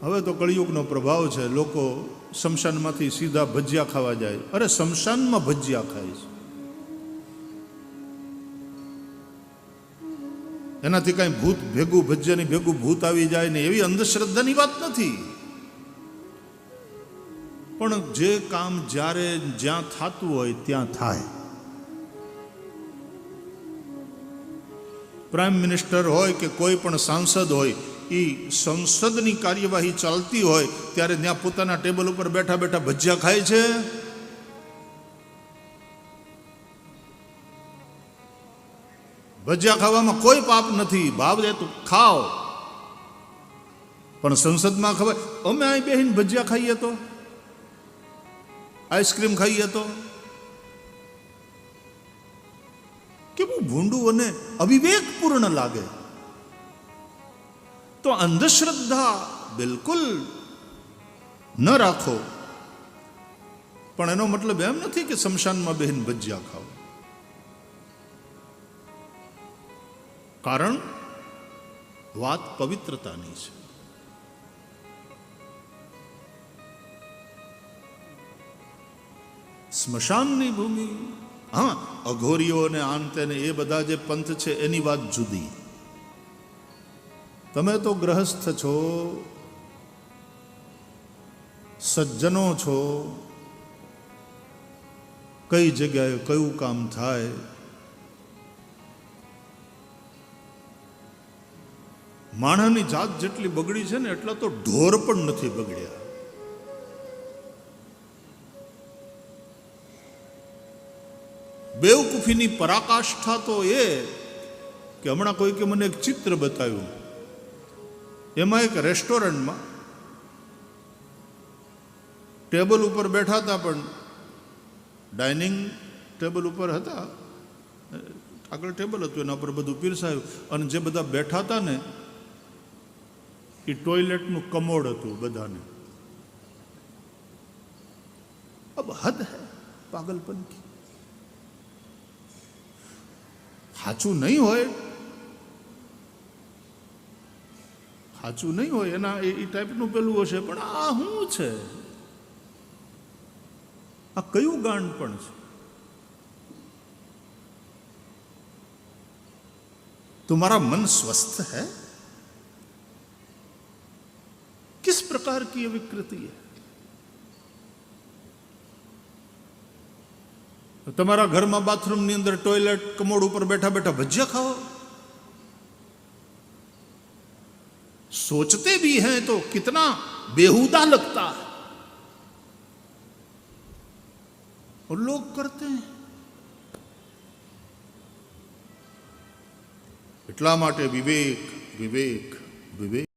હવે તો કળિયુગનો પ્રભાવ છે, લોકો શમશાનમાંથી સીધા ભજીયા ખાવા જાય. અરે શમશાનમાં ભજીયા ખાય છે, એનાથી કાંઈ ભૂત ભેગું ભજીયાની ભેગું ભૂત આવી જાય ને એવી અંધશ્રદ્ધાની વાત નથી. પણ જે કામ જ્યારે જ્યાં થતું હોય ત્યાં થાય. પ્રાઇમ મિનિસ્ટર હોય કે કોઈ પણ સાંસદ હોય, એ સંસદની કાર્યવાહી ચાલતી હોય ત્યારે ત્યાં પોતાના ટેબલ ઉપર બેઠા બેઠા ભજીયા ખાય છે. ભજીયા ખાવામાં કોઈ પાપ નથી, ભાવ દે તો ખાઓ. પણ સંસદમાં ખબર, અમે અહીં બેહીને ભજીયા ખાઈએ તો, આઈસ્ક્રીમ ખાઈએ તો, કેવું ભૂંડું અને અવિવેકપૂર્ણ લાગે. તો અંધશ્રદ્ધા બિલકુલ ન રાખો, પણ એનો મતલબ એમ નથી કે શમશાનમાં બેહીને ભજીયા ખાઓ. કારણ વાત પવિત્રતાની છે. સ્મશાનની ભૂમિ, હા, અઘોરીઓ ને આંતે ને એ બધા જે પંથ છે એની વાત જુદી. તમે તો ગ્રહસ્થ છો, સજ્જનો છો, કઈ જગ્યાએ કયું કામ થાય માણસની જાત જેટલી બગડી છે ને એટલા તો ઢોર પણ નથી બગડ્યા. બેવકૂફીની પરાકાષ્ઠા તો એ કે હમણાં કોઈકે મને એક ચિત્ર બતાવ્યું. એમાં એક રેસ્ટોરન્ટમાં ટેબલ ઉપર બેઠા હતા, પણ ડાઇનિંગ ટેબલ ઉપર હતા, આગળ ટેબલ હતું, એના પર બધું પીરસાયું, અને જે બધા બેઠા હતા ને એ ટોયલેટનું કમોડ હતું બધાને. અબ હદ હૈ પાગલપન કી. સાચું નહીં હોય, સાચું નહીં હોય એના એ ટાઈપનું પેલું હશે, પણ આ શું છે? આ કયું ગાંડ પણ છે? तुम्हारा मन स्वस्थ है? किस प्रकार की ये विकृति है? તમારા ઘરમાં બાથરૂમની અંદર ટોયલેટ કમોડ ઉપર બેઠા બેઠા ભજીયા ખાઓ. सोचते भी हैं तो कितना बेहुदा लगता है, और लोग करते हैं. એટલા માટે વિવેક વિવેક વિવેક.